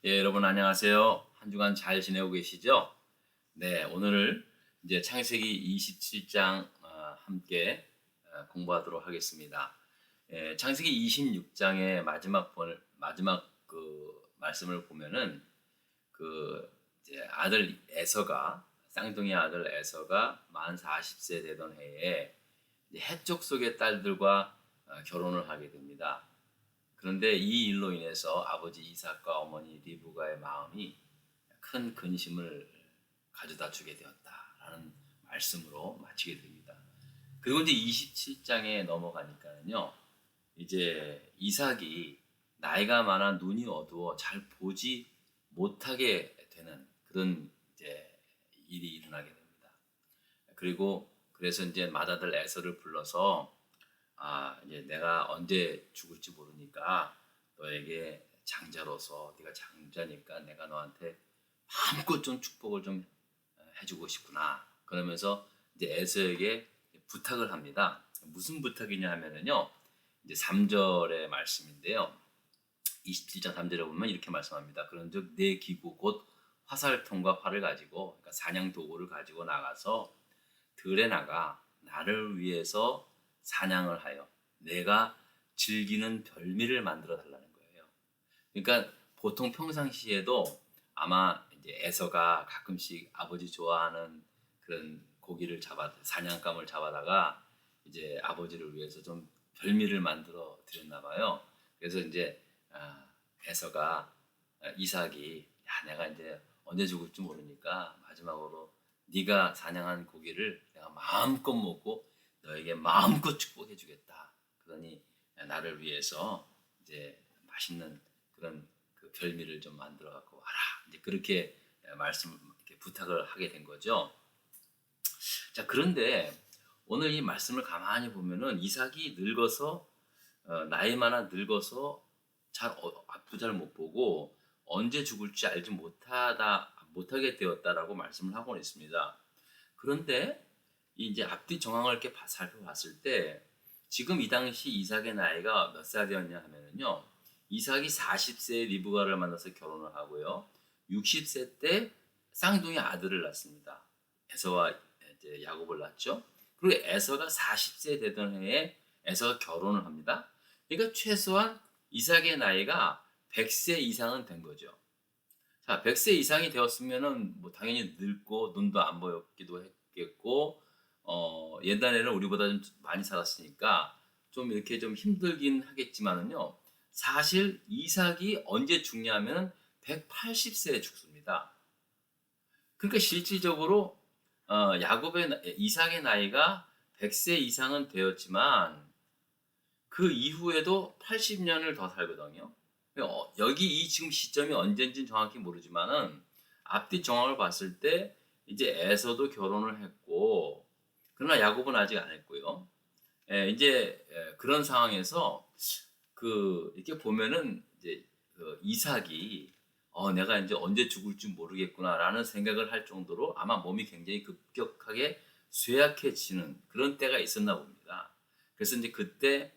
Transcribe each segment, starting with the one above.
예, 여러분 안녕하세요. 한 주간 잘 지내고 계시죠? 네, 오늘 이제 창세기 27장 함께 공부하도록 하겠습니다. 예, 창세기 26장의 마지막 그 말씀을 보면은 그 이제 아들 에서가 쌍둥이 아들 에서가 만 40세 되던 해에 이제 해족 속의 딸들과 결혼을 하게 됩니다. 그런데 이 일로 인해서 아버지 이삭과 어머니 리브가의 마음이 큰 근심을 가져다 주게 되었다라는 말씀으로 마치게 됩니다. 그리고 이제 27장에 넘어가니까는요, 이제 이삭이 나이가 많아 눈이 어두워 잘 보지 못하게 되는 그런 이제 일이 일어나게 됩니다. 그리고 그래서 이제 맏아들 에서를 불러서 이제 내가 언제 죽을지 모르니까 너에게 장자로서 네가 장자니까 내가 너한테 마음껏 좀 축복을 좀 해주고 싶구나. 그러면서 이제 에서에게 부탁을 합니다. 무슨 부탁이냐 하면은요. 이제 3절의 말씀인데요. 27장 3절에 보면 이렇게 말씀합니다. 그런즉 내 기구 곧 화살통과 활을 가지고 그러니까 사냥 도구를 가지고 나가서 들에 나가 나를 위해서 사냥을 하여 내가 즐기는 별미를 만들어 달라는 거예요. 그러니까 보통 평상시에도 아마 이제 에서가 가끔씩 아버지 좋아하는 그런 고기를 사냥감을 잡아다가 이제 아버지를 위해서 좀 별미를 만들어 드렸나 봐요. 그래서 이제 에서가 이삭이 야 내가 이제 언제 죽을지 모르니까 마지막으로 네가 사냥한 고기를 내가 마음껏 먹고 너에게 마음껏 축복해 주겠다. 그러니 나를 위해서 이제 맛있는 그런 그 별미를 좀 만들어 갖고 와라. 이제 그렇게 이렇게 부탁을 하게 된 거죠. 자, 그런데 오늘 이 말씀을 가만히 보면은 이삭이 늙어서 나이 많아 늙어서 앞도 잘 못 보고 언제 죽을지 알지 못하게 되었다라고 말씀을 하고 있습니다. 그런데 이제 앞뒤 정황을 이렇게 살펴봤을 때 지금 이 당시 이삭의 나이가 몇 살이었냐 하면은요. 이삭이 40세에 리브가를 만나서 결혼을 하고요. 60세 때 쌍둥이 아들을 낳습니다. 에서와 이제 야곱을 낳죠. 그리고 에서가 40세 되던 해에 에서가 결혼을 합니다. 그러니까 최소한 이삭의 나이가 100세 이상은 된 거죠. 자, 100세 이상이 되었으면은 뭐 당연히 늙고 눈도 안 보였기도 했겠고 옛날에는 우리보다 좀 많이 살았으니까 좀 이렇게 좀 힘들긴 하겠지만은요. 사실 이삭이 언제 죽냐면 180세에 죽습니다. 그러니까 실질적으로 이삭의 나이가 100세 이상은 되었지만 그 이후에도 80년을 더 살거든요. 여기 이 지금 시점이 언제인지는 정확히 모르지만은 앞뒤 정황을 봤을 때 이제 에서도 결혼을 했고 그러나 야곱은 아직 안 했고요. 이제 그런 상황에서 이렇게 보면은 이제 그 이삭이 내가 이제 언제 죽을지 모르겠구나라는 생각을 할 정도로 아마 몸이 굉장히 급격하게 쇠약해지는 그런 때가 있었나 봅니다. 그래서 이제 그때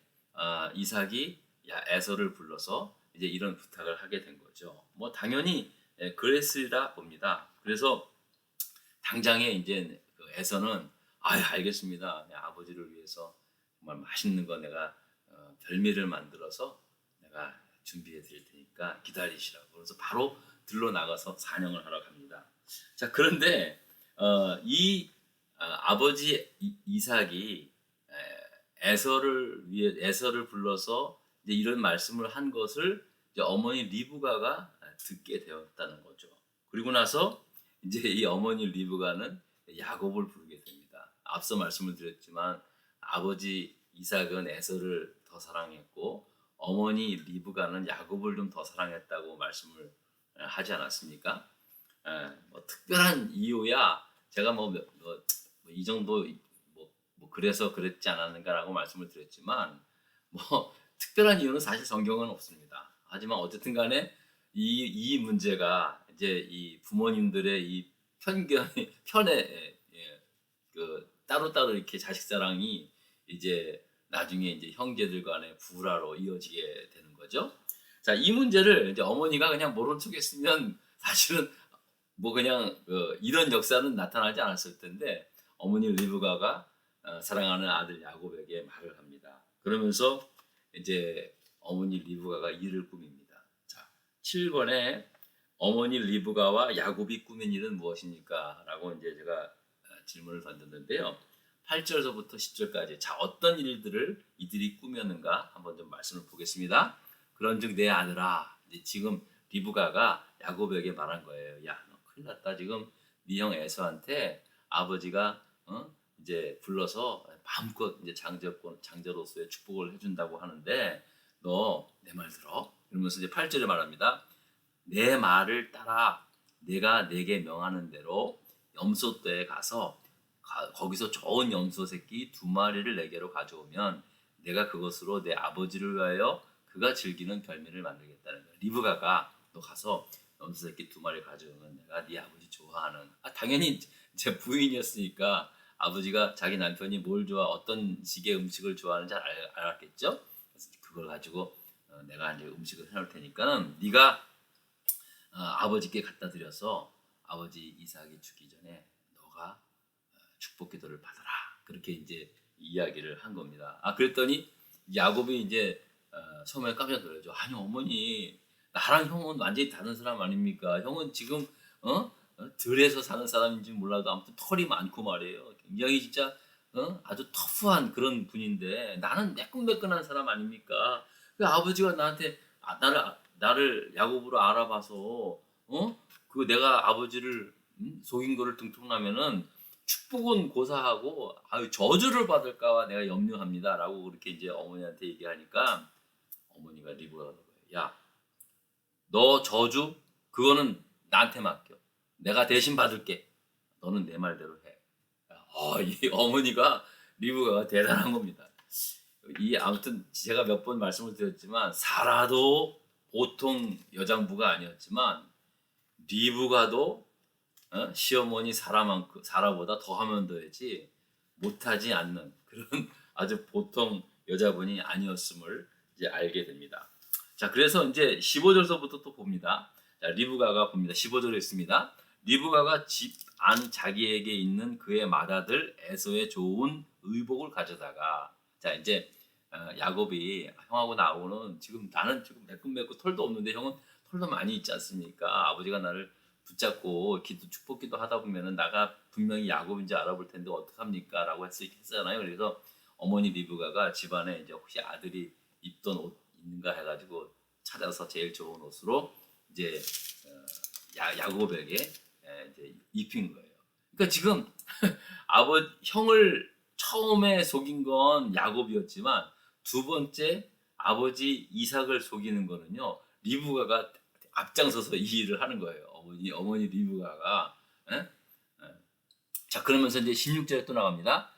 이삭이 에서를 불러서 이제 이런 부탁을 하게 된 거죠. 뭐 당연히 그랬으리라 봅니다. 그래서 당장에 이제 그 에서는 알겠습니다. 아버지를 위해서 정말 맛있는 거 내가 별미를 만들어서 내가 준비해 드릴 테니까 기다리시라고. 그래서 바로 들러 나가서 사냥을 하러 갑니다. 자, 그런데 이 아버지 이삭이 에서를 불러서 이제 이런 말씀을 한 것을 이제 어머니 리브가가 듣게 되었다는 거죠. 그리고 나서 이제 이 어머니 리브가는 야곱을 부르게 됩니다. 앞서 말씀을 드렸지만 아버지 이삭은 에서를 더 사랑했고 어머니 리브가는 야곱을 좀 더 사랑했다고 말씀을 하지 않았습니까? 뭐 특별한 이유야 제가 이 정도 그래서 그랬지 않았는가라고 말씀을 드렸지만 뭐 특별한 이유는 사실 성경은 없습니다. 하지만 어쨌든 간에 이 문제가 이제 이 부모님들의 이 편에 그 따로따로 이렇게 자식 사랑이 이제 나중에 이제 형제들 간의 불화로 이어지게 되는 거죠. 자, 이 문제를 이제 어머니가 그냥 모른 척했으면 사실은 뭐 그냥 이런 역사는 나타나지 않았을 텐데 어머니 리브가가 사랑하는 아들 야곱에게 말을 합니다. 그러면서 이제 어머니 리브가가 이를 꾸밉니다. 자, 7번에 어머니 리브가와 야곱이 꾸민 일은 무엇입니까? 라고 이제 제가 질문을 던졌는데요. 8절서부터 10절까지 자, 어떤 일들을 이들이 꾸몄는가 한번 좀 말씀을 보겠습니다. 그런즉 내 아들아, 이제 지금 리브가가 야곱에게 말한 거예요. 야, 너 큰일 났다. 지금 네 형 에서한테 아버지가 이제 불러서 마음껏 이제 장자로서의 축복을 해준다고 하는데 너 내 말 들어. 이러면서 이제 8절에 말합니다. 내 말을 따라 내가 내게 명하는 대로 염소떼에 가서 거기서 좋은 염소 새끼 2마리를 내게로 가져오면 내가 그것으로 내 아버지를 위하여 그가 즐기는 별미를 만들겠다는 거야. 리브가가 너 가서 염소 새끼 2마리 가져오면 내가 네 아버지 좋아하는 당연히 제 부인이었으니까 아버지가 자기 남편이 뭘 좋아 어떤 식의 음식을 좋아하는지 알았겠죠. 그래서 그걸 가지고 내가 이제 음식을 해놓을 테니까는 네가 아버지께 갖다 드려서 아버지 이삭이 죽기 전에 너가 축복 기도를 받아라. 그렇게 이제 이야기를 한 겁니다. 그랬더니 야곱이 이제 처음에 깜짝 놀라죠. 아니 어머니 나랑 형은 완전히 다른 사람 아닙니까? 형은 지금 들에서 사는 사람인지 몰라도 아무튼 털이 많고 말이에요. 굉장히 진짜 아주 터프한 그런 분인데 나는 매끈매끈한 사람 아닙니까? 그 아버지가 나한테 나를 야곱으로 알아봐서 그 내가 아버지를 속인 거를 등통하면은 축복은 고사하고 저주를 받을까봐 내가 염려합니다라고 그렇게 이제 어머니한테 얘기하니까 어머니가 리브가가 야, 너 저주 그거는 나한테 맡겨. 내가 대신 받을게. 너는 내 말대로 해. 이 어머니가 리브가가 대단한 겁니다. 이 아무튼 제가 몇 번 말씀을 드렸지만 사라도 보통 여장부가 아니었지만 리브가도 시어머니 사라보다 더하면 더했지 못하지 않는 그런 아주 보통 여자분이 아니었음을 이제 알게 됩니다. 자, 그래서 이제 15절서부터 또 봅니다. 자, 리브가가 봅니다. 15절에 있습니다. 리브가가 집 안 자기에게 있는 그의 맏아들 에서의 좋은 의복을 가져다가 자, 이제 야곱이 형하고 나하고는 지금 나는 지금 매끈매끈 털도 없는데 형은 털도 많이 있지 않습니까? 아버지가 나를 붙잡고 축복기도 하다 보면은 나가 분명히 야곱인지 알아볼 텐데 어떡합니까? 라고 했잖아요. 그래서 어머니 리브가가 집안에 이제 혹시 아들이 입던 옷 있는가 해가지고 찾아서 제일 좋은 옷으로 이제 야곱에게 이제 입힌 거예요. 그러니까 지금 형을 처음에 속인 건 야곱이었지만 두 번째 아버지 이삭을 속이는 거는요 리브가가 앞장서서 이 일을 하는 거예요. 어머니 리브가가. 자, 그러면서 이제 16절에 또 나갑니다.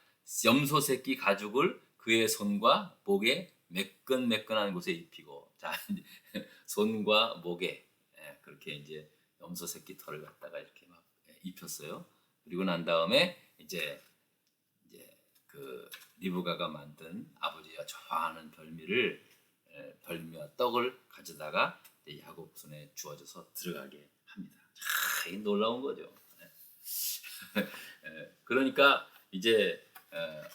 염소 새끼 가죽을 그의 손과 목에 매끈매끈한 곳에 입히고 자, 손과 목에 그렇게 이제 염소 새끼 털을 갖다가 이렇게 막 입혔어요. 그리고 난 다음에 이제 그 리브가가 만든 아버지가 좋아하는 별미와 떡을 가져다가 야곱 손에 주어져서 들어가게 합니다. 이게 놀라운 거죠. 그러니까 이제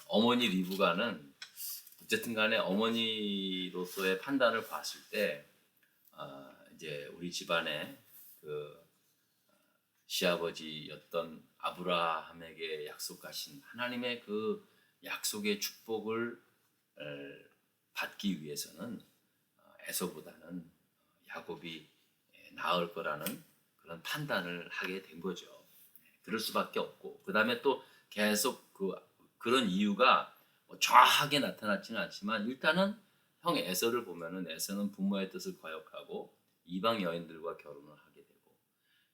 어머니 리브가는 어쨌든 간에 어머니로서의 판단을 봤을 때 이제 우리 집안에 그 시아버지였던 아브라함에게 약속하신 하나님의 그 약속의 축복을 받기 위해서는 에서보다는 야곱이 나을 거라는 그런 판단을 하게 된 거죠. 그럴 수밖에 없고 그 다음에 또 계속 그런 이유가 정확하게 나타났지는 않지만 일단은 형 에서를 보면은 에서는 부모의 뜻을 거역하고 이방 여인들과 결혼을 하게 되고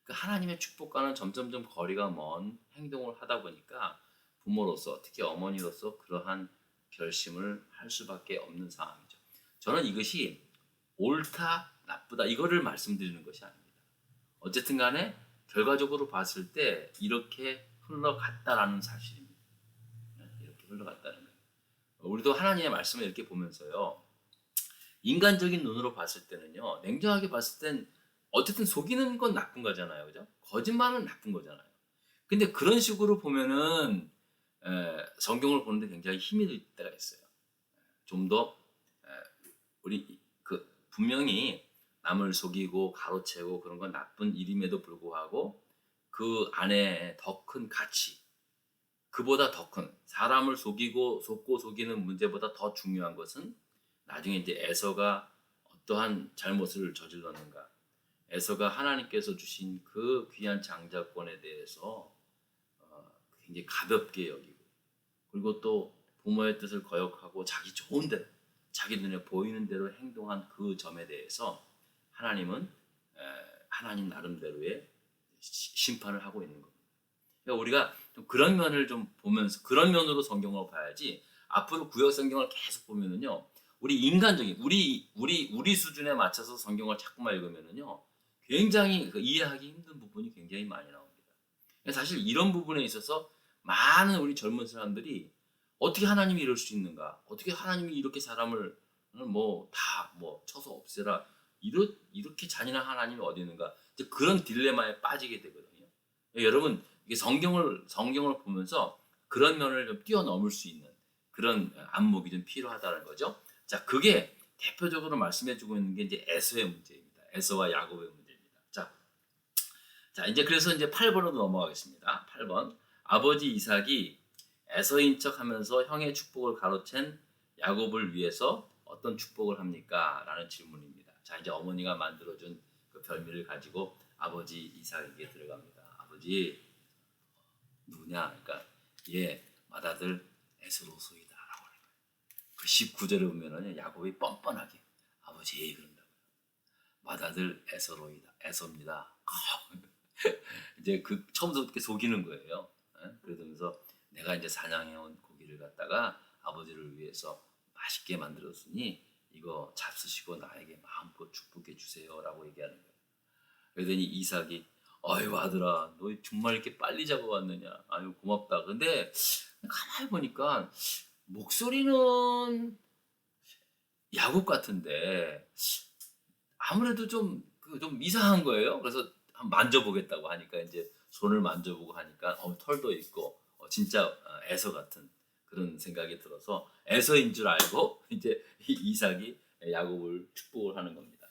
그 하나님의 축복과는 점점점 거리가 먼 행동을 하다 보니까 부모로서 특히 어머니로서 그러한 결심을 할 수밖에 없는 상황이죠. 저는 이것이 옳다 나쁘다 이거를 말씀드리는 것이 아닙니다. 어쨌든 간에 결과적으로 봤을 때 이렇게 흘러갔다라는 사실입니다. 이렇게 흘러갔다는 거예요. 우리도 하나님의 말씀을 이렇게 보면서요. 인간적인 눈으로 봤을 때는요, 냉정하게 봤을 땐 어쨌든 속이는 건 나쁜 거잖아요, 그죠? 거짓말은 나쁜 거잖아요. 근데 그런 식으로 보면은 성경을 보는데 굉장히 힘이 들 때가 있어요. 좀 더 우리 그 분명히 남을 속이고 가로채고 그런 건 나쁜 일임에도 불구하고 그 안에 더 큰 가치, 그보다 더 큰 사람을 속고 속이는 문제보다 더 중요한 것은 나중에 이제 에서가 어떠한 잘못을 저질렀는가, 에서가 하나님께서 주신 그 귀한 장자권에 대해서 굉장히 가볍게 여기고, 그리고 또 부모의 뜻을 거역하고 자기 좋은 대로 자기 눈에 보이는 대로 행동한 그 점에 대해서 하나님은 하나님 나름대로의 심판을 하고 있는 겁니다. 그러니까 우리가 좀 그런 면을 좀 보면서 그런 면으로 성경을 봐야지, 앞으로 구약 성경을 계속 보면은요, 우리 인간적인 우리 수준에 맞춰서 성경을 자꾸만 읽으면은요, 굉장히 이해하기 힘든 부분이 굉장히 많이 나옵니다. 사실 이런 부분에 있어서 많은 우리 젊은 사람들이 어떻게 하나님이 이럴 수 있는가? 어떻게 하나님이 이렇게 사람을 다 쳐서 없애라? 이렇게 잔인한 하나님이 어디 있는가? 이제 그런 딜레마에 빠지게 되거든요. 여러분, 이게 성경을 보면서 그런 면을 좀 뛰어넘을 수 있는 그런 안목이 좀 필요하다는 거죠. 자, 그게 대표적으로 말씀해주고 있는 게 이제 에서의 문제입니다. 에서와 야곱의 문제입니다. 자, 이제 그래서 이제 8번으로 넘어가겠습니다. 8번. 아버지 이삭이 에서인 척하면서 형의 축복을 가로챈 야곱을 위해서 어떤 축복을 합니까? 라는 질문입니다. 자, 이제 어머니가 만들어준 그 별미를 가지고 아버지 이삭에게 들어갑니다. 아버지, 누구냐? 그러니까 맏아들 에서로소이다 라고 하는 거예요. 그 19절에 보면은 야곱이 뻔뻔하게 아버지 그런다고요. 맏아들 에서로이다, 에서입니다. 이제 그 처음부터 이렇게 속이는 거예요. 그러면서 내가 이제 사냥해온 고기를 갖다가 아버지를 위해서 맛있게 만들었으니 이거 잡수시고 나에게 마음껏 축복해 주세요라고 얘기하는 거예요. 그러더니 이삭이 아유 아들아, 너 정말 이렇게 빨리 잡아왔느냐? 아유 고맙다. 근데 가만히 보니까 목소리는 야곱 같은데 아무래도 좀 이상한 거예요. 그래서 한번 만져보겠다고 하니까 이제 손을 만져보고 하니까 털도 있고 진짜 에서 같은 그런 생각이 들어서 에서인 줄 알고 이제 이삭이 야곱을 축복을 하는 겁니다.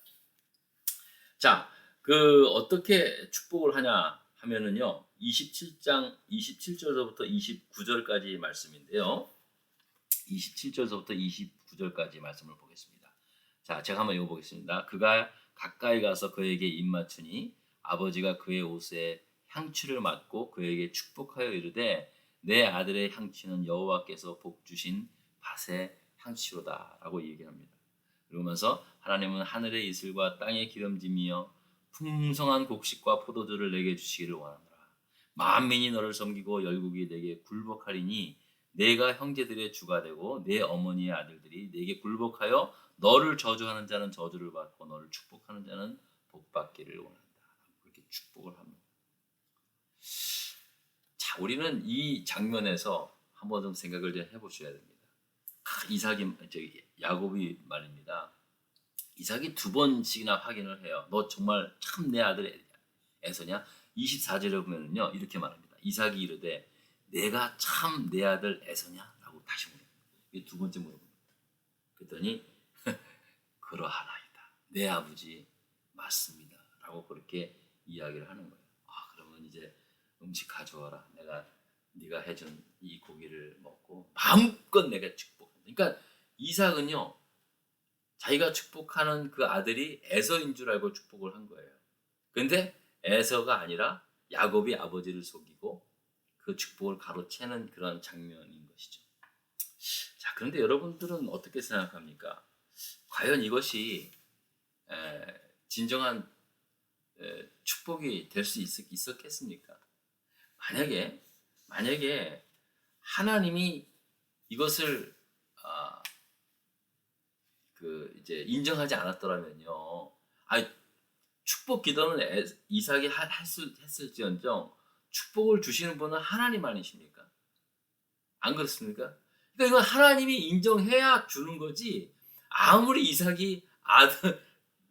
자, 그 어떻게 축복을 하냐 하면은요, 27장 27절부터 29절까지 말씀인데요. 27절부터 29절까지 말씀을 보겠습니다. 자, 제가 한번 읽어보겠습니다. 그가 가까이 가서 그에게 입맞추니 아버지가 그의 옷에 향취를 맡고 그에게 축복하여 이르되 내 아들의 향취는 여호와께서 복 주신 밭의 향취로다라고 얘기합니다. 그러면서 하나님은 하늘의 이슬과 땅의 기름짐이여 풍성한 곡식과 포도주를 내게 주시기를 원하노라. 만민이 너를 섬기고 열국이 내게 굴복하리니 내가 형제들의 주가 되고 내 어머니의 아들들이 내게 굴복하여 너를 저주하는 자는 저주를 받고 너를 축복하는 자는 복받기를 원한다. 그렇게 축복을 합니다. 자, 우리는 이 장면에서 한번 좀 생각을 좀 해보셔야 됩니다. 야곱이 말입니다. 이삭이 두 번씩이나 확인을 해요. 너 정말 참 내 아들 에서냐? 24절에 보면요 이렇게 말합니다. 이삭이 이르되 내가 참 내 아들 에서냐? 라고 다시 물어봅니다. 이게 두 번째 물어봅니다. 그랬더니 그러하나이다. 내 아버지 맞습니다. 라고 그렇게 이야기를 하는 거예요. 그러면 이제 음식 가져와라. 네가 해준 이 고기를 먹고 마음껏 내가 축복한다. 그러니까 이삭은요, 자기가 축복하는 그 아들이 에서인 줄 알고 축복을 한 거예요. 그런데 에서가 아니라 야곱이 아버지를 속이고 그 축복을 가로채는 그런 장면인 것이죠. 자, 그런데 여러분들은 어떻게 생각합니까? 과연 이것이 진정한 축복이 될 수 있었겠습니까? 만약에 하나님이 이것을 이제 인정하지 않았더라면요, 축복 기도는 이삭이 했을지언정 축복을 주시는 분은 하나님 아니십니까? 안 그렇습니까? 그러니까 이건 하나님이 인정해야 주는 거지, 아무리 이삭이 아들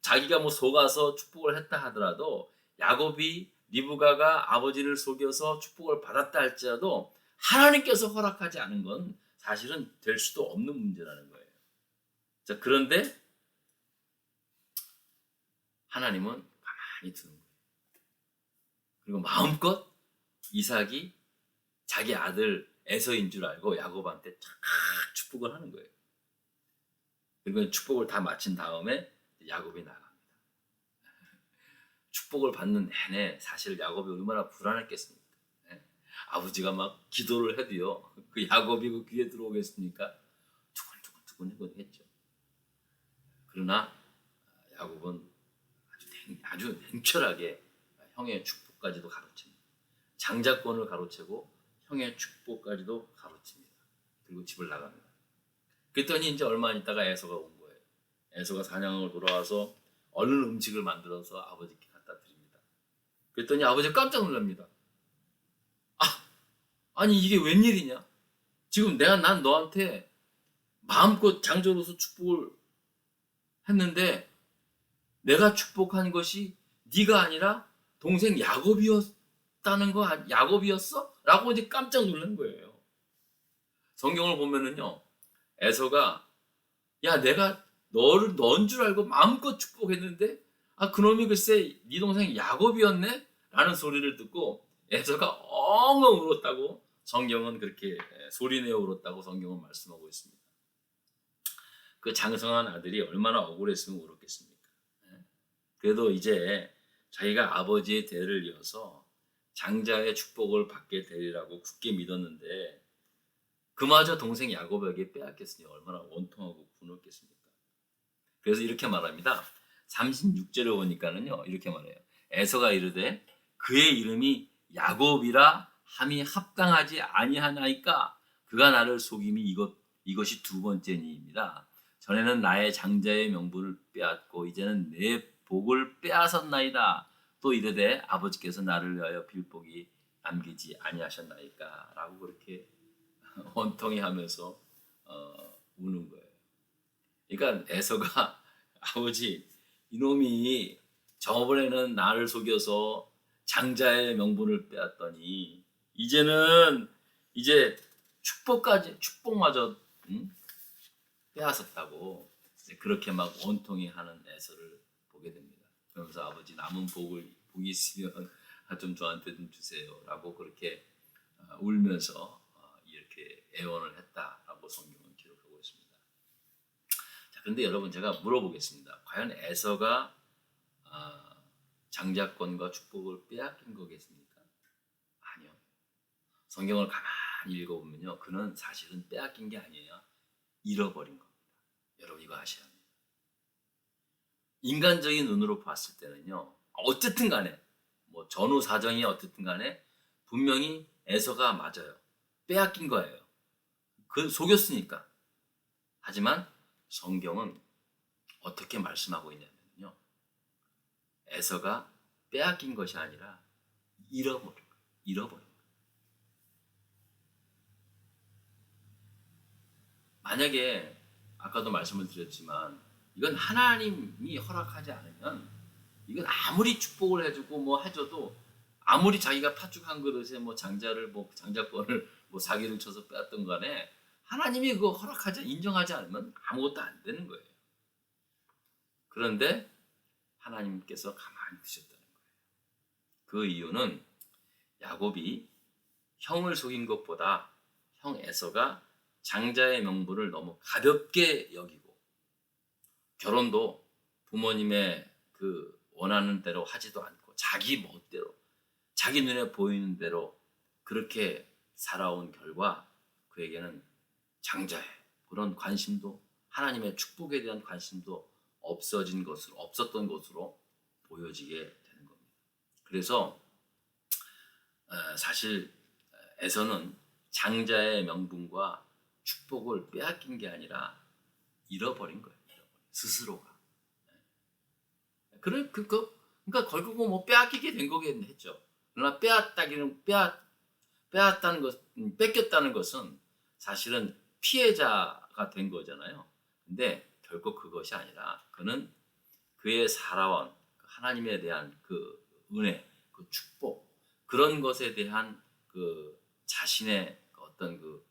자기가 뭐 속아서 축복을 했다 하더라도 야곱이 리브가가 아버지를 속여서 축복을 받았다 할지라도 하나님께서 허락하지 않은 건 사실은 될 수도 없는 문제라는 거예요. 자, 그런데 하나님은 가만히 두는 거예요. 그리고 마음껏 이삭이 자기 아들 에서인 줄 알고 야곱한테 쫙 축복을 하는 거예요. 그리고 축복을 다 마친 다음에 야곱이 나갑니다. 축복을 받는 내내 사실 야곱이 얼마나 불안했겠습니까? 아버지가 막 기도를 해도요, 그 야곱이 그 귀에 들어오겠습니까? 두근두근 했죠. 그러나 야곱은 아주 냉철하게 형의 축복까지도 가로챕니다. 장자권을 가로채고 형의 축복까지도 가로챕니다. 그리고 집을 나갑니다. 그랬더니 이제 얼마 있다가 에서가 온 거예요. 에서가 사냥을 돌아와서 얼른 음식을 만들어서 아버지께 갖다 드립니다. 그랬더니 아버지가 깜짝 놀랍니다. 아니 이게 웬일이냐? 지금 난 너한테 마음껏 장자로서 축복을 했는데 내가 축복한 것이 네가 아니라 동생 야곱이었어? 라고 이제 깜짝 놀란 거예요. 성경을 보면은요, 에서가 야 내가 넌 줄 알고 마음껏 축복했는데 그놈이 글쎄 네 동생 야곱이었네? 라는 소리를 듣고 에서가 엉엉 울었다고 성경은 그렇게 소리내어 울었다고 성경은 말씀하고 있습니다. 그 장성한 아들이 얼마나 억울했으면 울었겠습니까? 그래도 이제 자기가 아버지의 대를 이어서 장자의 축복을 받게 되리라고 굳게 믿었는데 그마저 동생 야곱에게 빼앗겼으니 얼마나 원통하고 분노했겠습니까? 그래서 이렇게 말합니다. 36절에 보니까는요 이렇게 말해요. 에서가 이르되 그의 이름이 야곱이라 함이 합당하지 아니하나이까 그가 나를 속임이 이것이 두 번째니입니다. 전에는 나의 장자의 명분을 빼앗고 이제는 내 복을 빼앗았나이다. 또 이르되 아버지께서 나를 위하여 빌복이 남기지 아니하셨나이까 라고 그렇게 원통해 하면서 우는 거예요. 그러니까 에서가 아버지 이놈이 저번에는 나를 속여서 장자의 명분을 빼앗더니 이제는 이제 축복마저 빼앗았다고 그렇게 막 원통해 하는 에서를 보게 됩니다. 그러면서 아버지 남은 복이 있으면 좀 저한테 좀 주세요라고 그렇게 울면서 이렇게 애원을 했다라고 성경은 기록하고 있습니다. 자, 그런데 여러분 제가 물어보겠습니다. 과연 에서가 장자권과 축복을 빼앗긴 거겠습니까? 아니요. 성경을 가만히 읽어보면요, 그는 사실은 빼앗긴 게 아니에요. 잃어버린 겁니다. 여러분 이거 아셔야 합니다. 인간적인 눈으로 봤을 때는요, 어쨌든 간에 뭐 전후 사정이 어쨌든 간에 분명히 에서가 맞아요. 빼앗긴 거예요. 그 속였으니까. 하지만 성경은 어떻게 말씀하고 있냐면요, 에서가 빼앗긴 것이 아니라 잃어버린 거예요. 만약에 아까도 말씀을 드렸지만 이건 하나님이 허락하지 않으면 이건 아무리 축복을 해주고 뭐 해줘도 아무리 자기가 팥죽 한 그릇에 뭐 장자권을 뭐 사기를 쳐서 빼앗던 간에 하나님이 그거 인정하지 않으면 아무것도 안 되는 거예요. 그런데 하나님께서 가만히 두셨다는 거예요. 그 이유는 야곱이 형을 속인 것보다 형 에서가 장자의 명분을 너무 가볍게 여기고 결혼도 부모님의 그 원하는 대로 하지도 않고 자기 멋대로 자기 눈에 보이는 대로 그렇게 살아온 결과 그에게는 장자의 그런 관심도 하나님의 축복에 대한 관심도 없었던 것으로 보여지게 되는 겁니다. 그래서 사실 에서는 장자의 명분과 축복을 빼앗긴 게 아니라 잃어버린 거예요. 스스로가. 그러니까 결국은 뭐 빼앗기게 된 거겠죠. 그러나 뺏겼다는 것은 사실은 피해자가 된 거잖아요. 근데 결코 그것이 아니라 그는 그의 살아온 하나님에 대한 그 은혜, 그 축복, 그런 것에 대한 그 자신의 어떤 그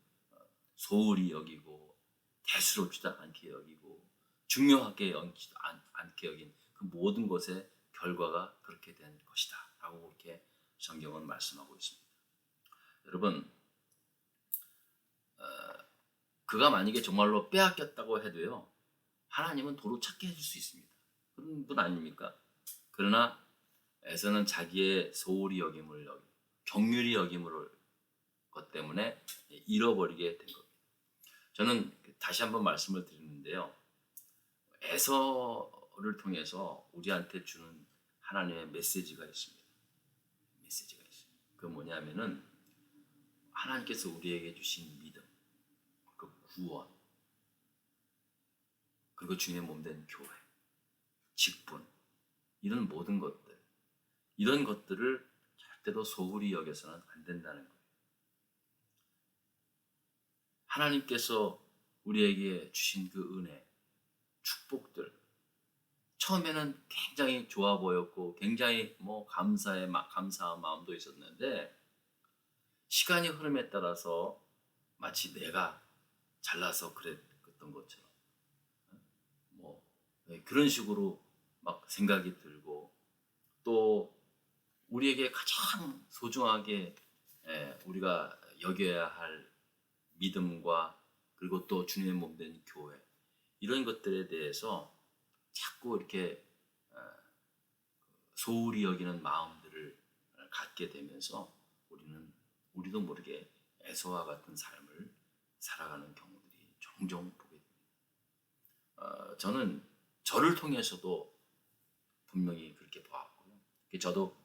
소홀히 여기고 대수롭지도 않게 여기고 중요하게 여기지도 않게 여긴 그 모든 것의 결과가 그렇게 된 것이다 라고 그렇게 성경은 말씀하고 있습니다. 여러분, 그가 만약에 정말로 빼앗겼다고 해도요, 하나님은 도로 찾게 해줄 수 있습니다. 그런 분 아닙니까? 그러나 에서는 자기의 소홀히 여김을 경률이 여김을 것 때문에 잃어버리게 된 겁니다. 저는 다시 한번 말씀을 드리는데요, 에서를 통해서 우리한테 주는 하나님의 메시지가 있습니다. 메시지가 있어요. 그 뭐냐면은 하나님께서 우리에게 주신 믿음, 그 구원, 그리고 주님의 몸된 교회, 직분, 이런 모든 것들, 이런 것들을 절대로 소홀히 여겨서는 안 된다는 거예요. 하나님께서 우리에게 주신 그 은혜, 축복들, 처음에는 굉장히 좋아 보였고 굉장히 감사한 마음도 있었는데, 시간이 흐름에 따라서 마치 내가 잘나서 그랬던 것처럼 그런 식으로 막 생각이 들고, 또 우리에게 가장 소중하게 우리가 여겨야 할 믿음과 그리고 또 주님의 몸된 교회, 이런 것들에 대해서 자꾸 이렇게 소홀히 여기는 마음들을 갖게 되면서 우리도 모르게 에서와 같은 삶을 살아가는 경우들이 종종 보게 됩니다. 저는 저를 통해서도 분명히 그렇게 보았고요. 저도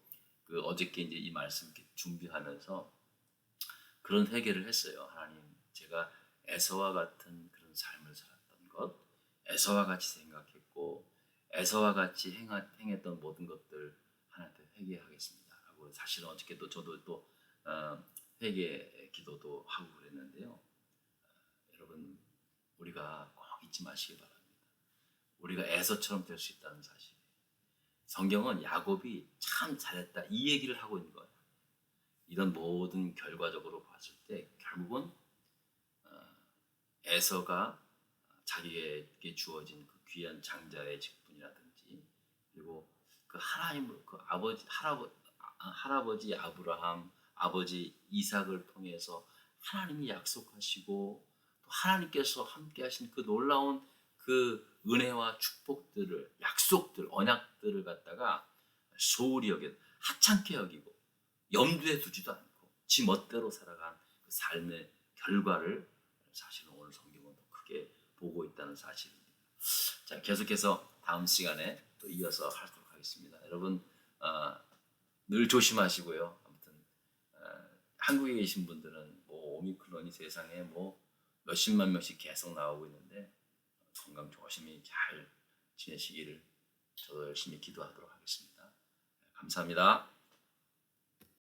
어저께 이제 이 말씀 준비하면서 그런 회개를 했어요. 하나님, 제가 에서와 같은 그런 삶을 살았던 것, 에서와 같이 생각했고 에서와 같이 행했던 모든 것들 하나님께 회개하겠습니다 라고, 사실은 어저께 또 저도 또 회개 기도도 하고 그랬는데요. 여러분, 우리가 꼭 잊지 마시기 바랍니다. 우리가 에서처럼 될 수 있다는 사실. 성경은 야곱이 참 잘했다 이 얘기를 하고 있는 거예요. 이런 모든 결과적으로 봤을 때 결국은 에서가 자기에게 주어진 그 귀한 장자의 직분이라든지, 그리고 그 하나님, 그 할아버지 아브라함, 아버지 이삭을 통해서 하나님이 약속하시고 또 하나님께서 함께 하신 그 놀라운 그 은혜와 축복들을, 약속들, 언약들을 갖다가 소홀히 여겨 하찮게 여기고 염두에 두지도 않고 지 멋대로 살아간 그 삶의 결과를 사실은 오늘 성경은 더 크게 보고 있다는 사실입니다. 자, 계속해서 다음 시간에 또 이어서 하도록 하겠습니다. 여러분, 늘 조심하시고요. 아무튼 한국에 계신 분들은 오미크론이 세상에 몇십만 명씩 계속 나오고 있는데 건강 조심히 잘 지내시기를 저도 열심히 기도하도록 하겠습니다. 감사합니다.